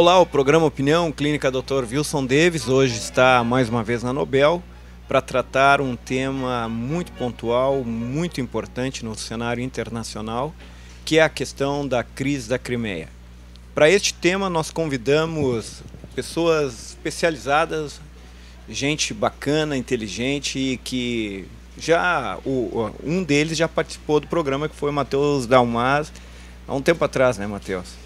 Olá, o programa Opinião Clínica Dr. Wilson Davis hoje está mais uma vez na Nobel para tratar um tema muito pontual, muito importante no cenário internacional, que é a questão da crise da Crimeia. Para este tema nós convidamos pessoas especializadas, gente bacana, inteligente e que um deles já participou do programa, que foi o Matheus Dalmas, há um tempo atrás, né, Matheus?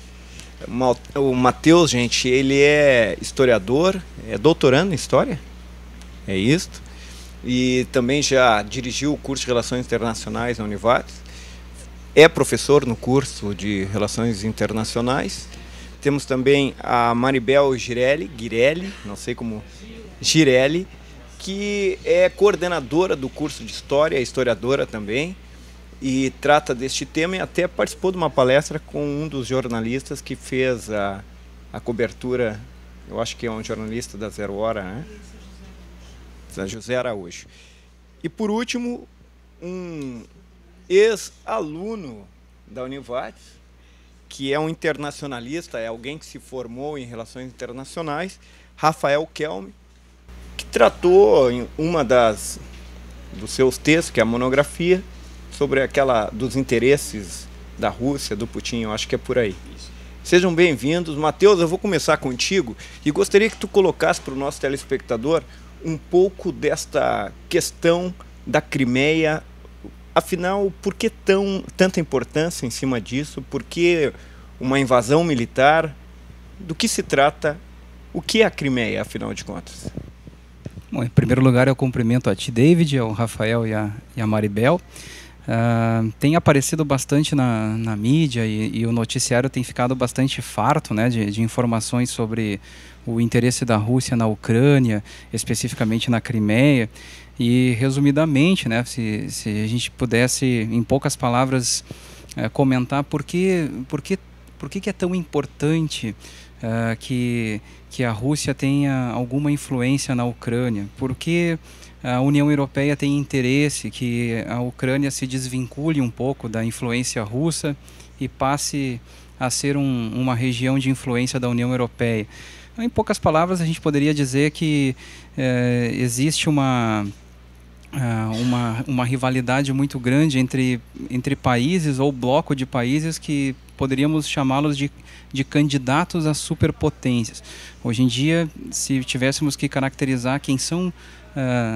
O Matheus, gente, ele é historiador, é doutorando em História, é isto, e também já dirigiu o curso de Relações Internacionais na Univates, é professor no curso de Relações Internacionais. Temos também a Maribel Girelli, não sei como, Girelli, que é coordenadora do curso de História, é historiadora também, e trata deste tema e até participou de uma palestra com um dos jornalistas que fez a cobertura, eu acho que é um jornalista da Zero Hora, né? José Araújo. E por último, um ex-aluno da Univates, que é um internacionalista, é alguém que se formou em Relações Internacionais, Rafael Kelme, que tratou em dos seus textos, que é a monografia, sobre dos interesses da Rússia, do Putin, eu acho que é por aí. Sejam bem-vindos. Matheus, eu vou começar contigo e gostaria que tu colocasse para o nosso telespectador um pouco desta questão da Crimeia. Afinal, por que tanta importância em cima disso? Por que uma invasão militar? Do que se trata? O que é a Crimeia, afinal de contas? Bom, em primeiro lugar, eu cumprimento a ti, David, ao Rafael e a Maribel. Tem aparecido bastante na mídia e o noticiário tem ficado bastante farto, né, de informações sobre o interesse da Rússia na Ucrânia, especificamente na Crimeia. E, resumidamente, né, se a gente pudesse, em poucas palavras, comentar por que é tão importante que a Rússia tenha alguma influência na Ucrânia, porque a União Europeia tem interesse que a Ucrânia se desvincule um pouco da influência russa e passe a ser uma região de influência da União Europeia. Em poucas palavras, a gente poderia dizer que existe uma rivalidade muito grande entre países ou bloco de países que poderíamos chamá-los de candidatos a superpotências. Hoje em dia, se tivéssemos que caracterizar quem são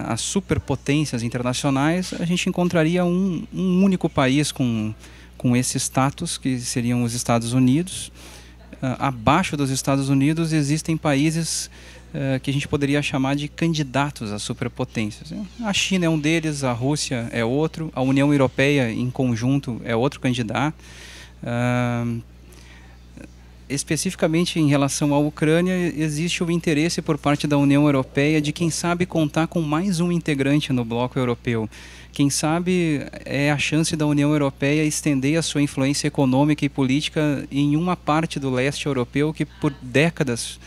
as superpotências internacionais, a gente encontraria um único país com esse status, que seriam os Estados Unidos. Abaixo dos Estados Unidos existem países que a gente poderia chamar de candidatos a superpotências. A China é um deles, a Rússia é outro, a União Europeia em conjunto é outro candidato. Especificamente em relação à Ucrânia, existe o interesse por parte da União Europeia de, quem sabe, contar com mais um integrante no bloco europeu. Quem sabe é a chance da União Europeia estender a sua influência econômica e política em uma parte do leste europeu que por décadas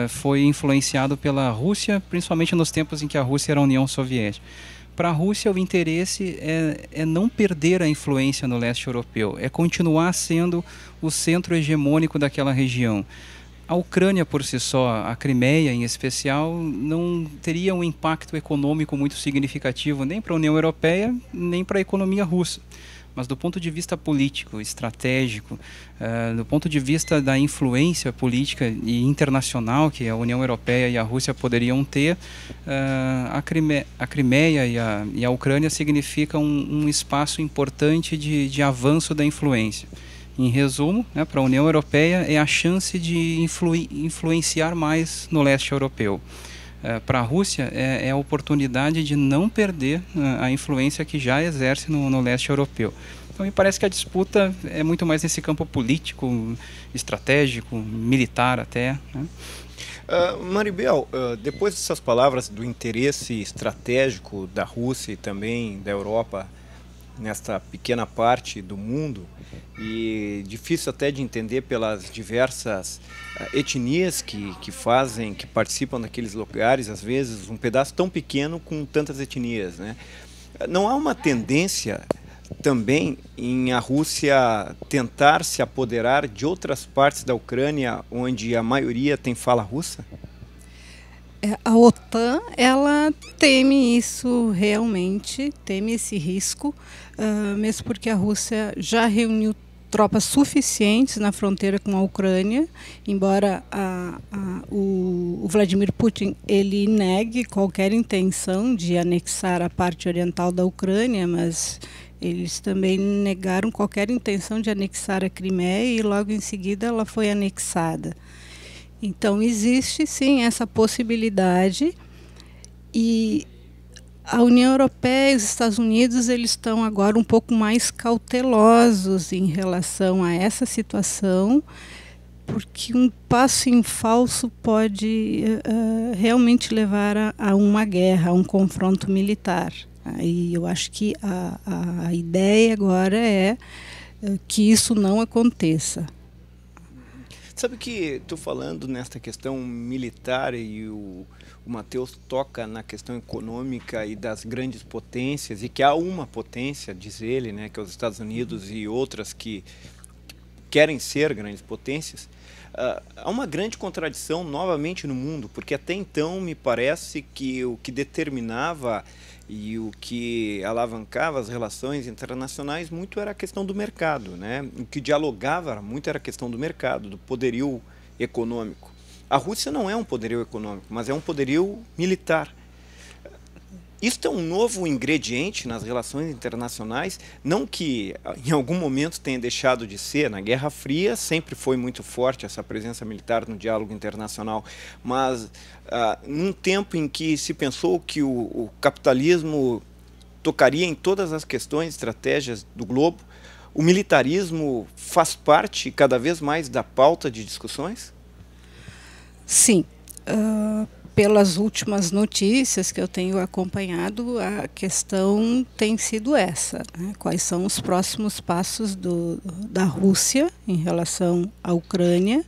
foi influenciado pela Rússia, principalmente nos tempos em que a Rússia era a União Soviética. Para a Rússia, o interesse é não perder a influência no leste europeu, é continuar sendo o centro hegemônico daquela região. A Ucrânia por si só, a Crimeia em especial, não teria um impacto econômico muito significativo nem para a União Europeia, nem para a economia russa. Mas do ponto de vista político, estratégico, do ponto de vista da influência política e internacional que a União Europeia e a Rússia poderiam ter, a Crimeia e a Ucrânia significam um espaço importante de avanço da influência. Em resumo, né, para a União Europeia é a chance de influenciar mais no leste europeu. Para a Rússia é a oportunidade de não perder a influência que já exerce no leste europeu. Então me parece que a disputa é muito mais nesse campo político, estratégico, militar até, né? Maribel, depois dessas palavras do interesse estratégico da Rússia e também da Europa nesta pequena parte do mundo, e difícil até de entender pelas diversas etnias que participam daqueles lugares, às vezes um pedaço tão pequeno com tantas etnias, né? Não há uma tendência também em a Rússia tentar se apoderar de outras partes da Ucrânia onde a maioria tem fala russa? A OTAN, ela teme isso realmente, teme esse risco, mesmo porque a Rússia já reuniu tropas suficientes na fronteira com a Ucrânia, embora o Vladimir Putin ele negue qualquer intenção de anexar a parte oriental da Ucrânia, mas eles também negaram qualquer intenção de anexar a Crimeia e logo em seguida ela foi anexada. Então existe sim essa possibilidade, e a União Europeia e os Estados Unidos eles estão agora um pouco mais cautelosos em relação a essa situação, porque um passo em falso pode realmente levar a uma guerra, a um confronto militar. E eu acho que a ideia agora é que isso não aconteça. Sabe que estou falando nesta questão militar e o Matheus toca na questão econômica e das grandes potências, e que há uma potência, diz ele, né, que é os Estados Unidos e outras que querem ser grandes potências. Há uma grande contradição novamente no mundo, porque até então me parece que o que determinava e o que alavancava as relações internacionais muito era a questão do mercado, né? O que dialogava muito era a questão do mercado, do poderio econômico. A Rússia não é um poderio econômico, mas é um poderio militar. Isso é um novo ingrediente nas relações internacionais, não que em algum momento tenha deixado de ser. Na Guerra Fria sempre foi muito forte essa presença militar no diálogo internacional, mas num tempo em que se pensou que o capitalismo tocaria em todas as questões, estratégias do globo, o militarismo faz parte cada vez mais da pauta de discussões? Sim. Pelas últimas notícias que eu tenho acompanhado, a questão tem sido essa, né? Quais são os próximos passos da Rússia em relação à Ucrânia?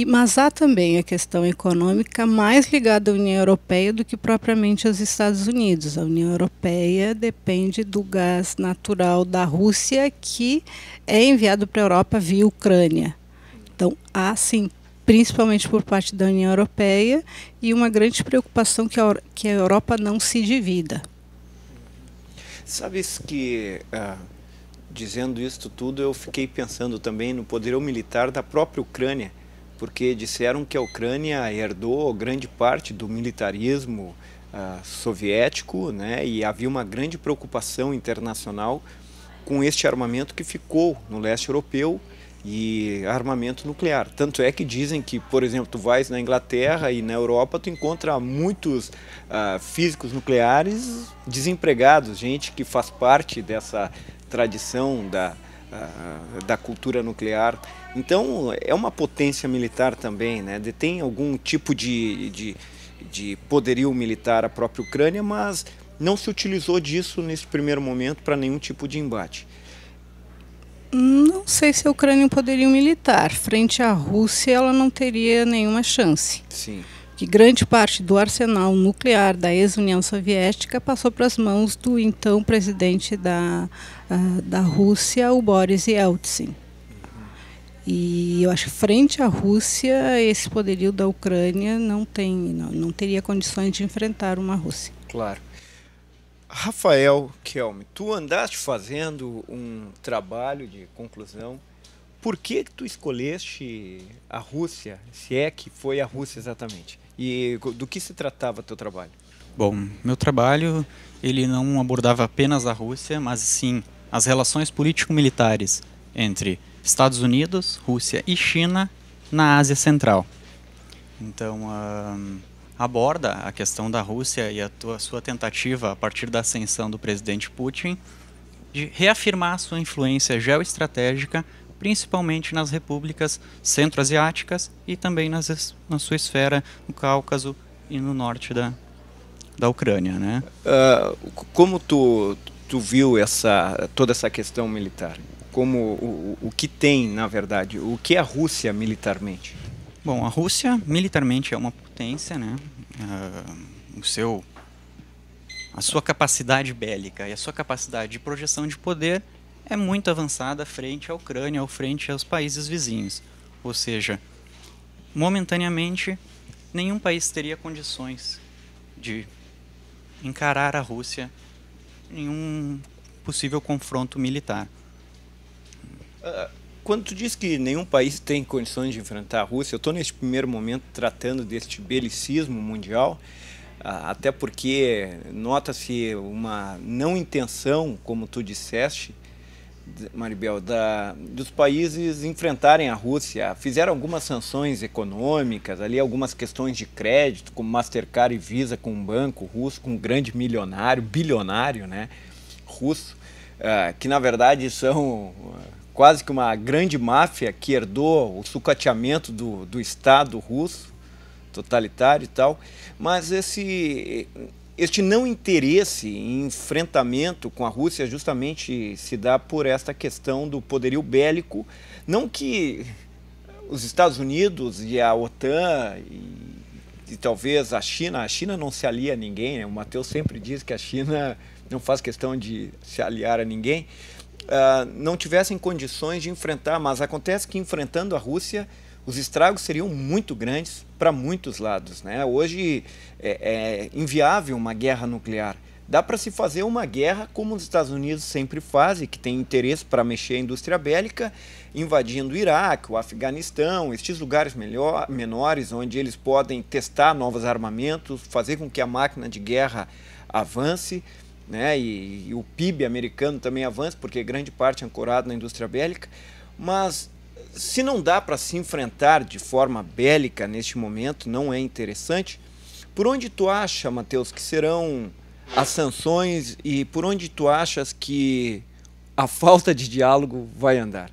Mas há também a questão econômica mais ligada à União Europeia do que propriamente aos Estados Unidos. A União Europeia depende do gás natural da Rússia, que é enviado para a Europa via Ucrânia. Então, há sim, principalmente por parte da União Europeia, e uma grande preocupação que a Europa não se divida. Sabes que, dizendo isso tudo, eu fiquei pensando também no poderio militar da própria Ucrânia, porque disseram que a Ucrânia herdou grande parte do militarismo soviético, né, e havia uma grande preocupação internacional com este armamento que ficou no leste europeu, e armamento nuclear. Tanto é que dizem que, por exemplo, tu vais na Inglaterra e na Europa, tu encontra muitos físicos nucleares desempregados, gente que faz parte dessa tradição da cultura nuclear. Então, é uma potência militar também, né? Detém algum tipo de poderio militar a própria Ucrânia, mas não se utilizou disso nesse primeiro momento para nenhum tipo de embate. Não sei se a Ucrânia poderia militar. Frente à Rússia, ela não teria nenhuma chance. Sim. Que grande parte do arsenal nuclear da ex-União Soviética passou para as mãos do então presidente da Rússia, o Boris Yeltsin. E eu acho que frente à Rússia, esse poderio da Ucrânia não teria condições de enfrentar uma Rússia. Claro. Rafael Kelme, tu andaste fazendo um trabalho de conclusão. Por que tu escolheste a Rússia, se é que foi a Rússia exatamente? E do que se tratava teu trabalho? Bom, meu trabalho ele não abordava apenas a Rússia, mas sim as relações político-militares entre Estados Unidos, Rússia e China na Ásia Central. Então, aborda a questão da Rússia e a sua tentativa, a partir da ascensão do presidente Putin, de reafirmar a sua influência geoestratégica, principalmente nas repúblicas centro-asiáticas e também na sua esfera no Cáucaso e no norte da Ucrânia, né? Como tu viu toda essa questão militar? Como o que tem, na verdade, o que é a Rússia militarmente? Bom, a Rússia militarmente é uma potência, né? a sua capacidade bélica e a sua capacidade de projeção de poder é muito avançada frente à Ucrânia ou frente aos países vizinhos. Ou seja, momentaneamente, nenhum país teria condições de encarar a Rússia em um possível confronto militar. Quando tu diz que nenhum país tem condições de enfrentar a Rússia, eu estou neste primeiro momento tratando deste belicismo mundial, até porque nota-se uma não intenção, como tu disseste, Maribel, dos países enfrentarem a Rússia. Fizeram algumas sanções econômicas, ali algumas questões de crédito, como Mastercard e Visa com um banco russo, com um grande milionário, bilionário, né, russo, que na verdade são quase que uma grande máfia que herdou o sucateamento do Estado russo, totalitário e tal. Mas este não interesse em enfrentamento com a Rússia justamente se dá por esta questão do poderio bélico. Não que os Estados Unidos e a OTAN e talvez a China não se alia a ninguém, né? O Matheus sempre diz que a China não faz questão de se aliar a ninguém, não tivessem condições de enfrentar, mas acontece que enfrentando a Rússia, os estragos seriam muito grandes para muitos lados, né? Hoje é inviável uma guerra nuclear. Dá para se fazer uma guerra como os Estados Unidos sempre fazem, que tem interesse para mexer a indústria bélica, invadindo o Iraque, o Afeganistão, estes lugares menores, onde eles podem testar novos armamentos, fazer com que a máquina de guerra avance, né? E o PIB americano também avance, porque grande parte é ancorado na indústria bélica. Mas se não dá para se enfrentar de forma bélica neste momento, não é interessante, por onde tu acha, Matheus, que serão as sanções e por onde tu achas que a falta de diálogo vai andar?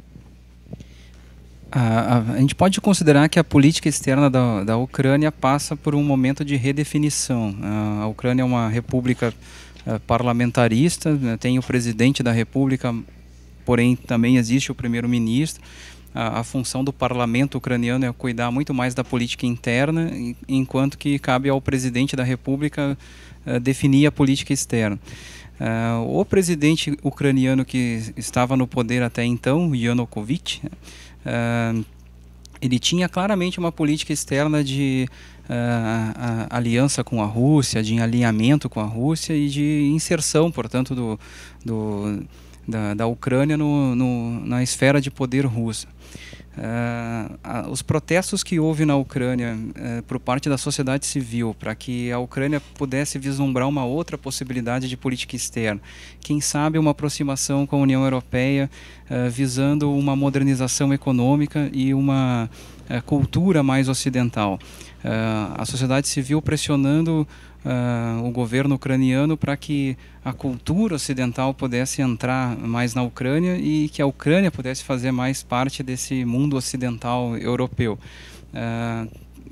A gente pode considerar que a política externa da Ucrânia passa por um momento de redefinição. A Ucrânia é uma república parlamentarista, né, tem o presidente da república, porém também existe o primeiro-ministro. A função do parlamento ucraniano é cuidar muito mais da política interna, enquanto que cabe ao presidente da república definir a política externa. O presidente ucraniano que estava no poder até então, Yanukovych, ele tinha claramente uma política externa de aliança com a Rússia, de alinhamento com a Rússia e de inserção, portanto, da Ucrânia na esfera de poder russa. Os protestos que houve na Ucrânia por parte da sociedade civil para que a Ucrânia pudesse vislumbrar uma outra possibilidade de política externa, quem sabe uma aproximação com a União Europeia visando uma modernização econômica e uma cultura mais ocidental. A sociedade civil pressionando o governo ucraniano para que a cultura ocidental pudesse entrar mais na Ucrânia e que a Ucrânia pudesse fazer mais parte desse mundo ocidental europeu.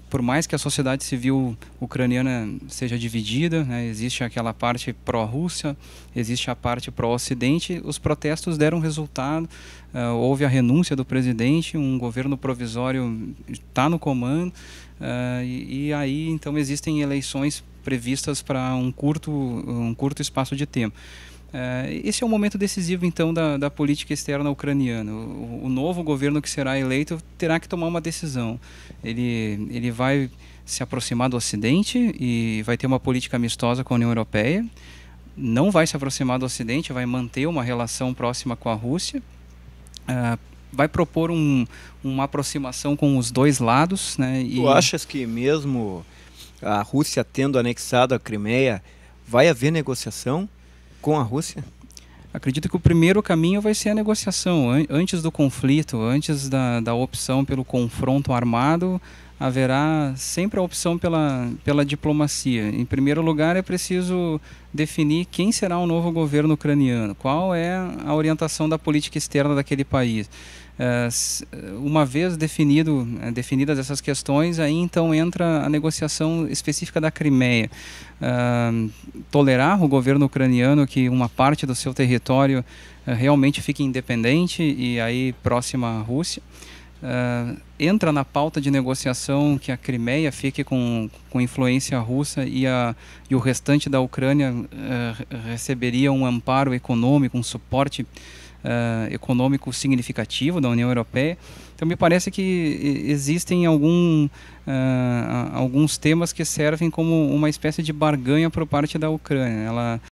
Por mais que a sociedade civil ucraniana seja dividida, né, existe aquela parte pró-Rússia, existe a parte pró-Ocidente, os protestos deram resultado, houve a renúncia do presidente, um governo provisório está no comando, e aí então existem eleições previstas para um curto espaço de tempo. Esse é um momento decisivo, então, da política externa ucraniana. O novo governo que será eleito terá que tomar uma decisão. Ele vai se aproximar do Ocidente e vai ter uma política amistosa com a União Europeia. Não vai se aproximar do Ocidente, vai manter uma relação próxima com a Rússia. Vai propor uma aproximação com os dois lados, né? Tu achas que mesmo a Rússia tendo anexado a Crimeia, vai haver negociação com a Rússia? Acredito que o primeiro caminho vai ser a negociação. Antes do conflito, antes da opção pelo confronto armado, haverá sempre a opção pela diplomacia. Em primeiro lugar, é preciso definir quem será o novo governo ucraniano, qual é a orientação da política externa daquele país. Uma vez definidas essas questões, aí então entra a negociação específica da Crimeia. Tolerar o governo ucraniano que uma parte do seu território realmente fique independente e aí próxima à Rússia. entra na pauta de negociação que a Crimeia fique com influência russa e o restante da Ucrânia receberia um amparo econômico, um suporte econômico significativo da União Europeia. Então me parece que existem alguns temas que servem como uma espécie de barganha por parte da Ucrânia. Ela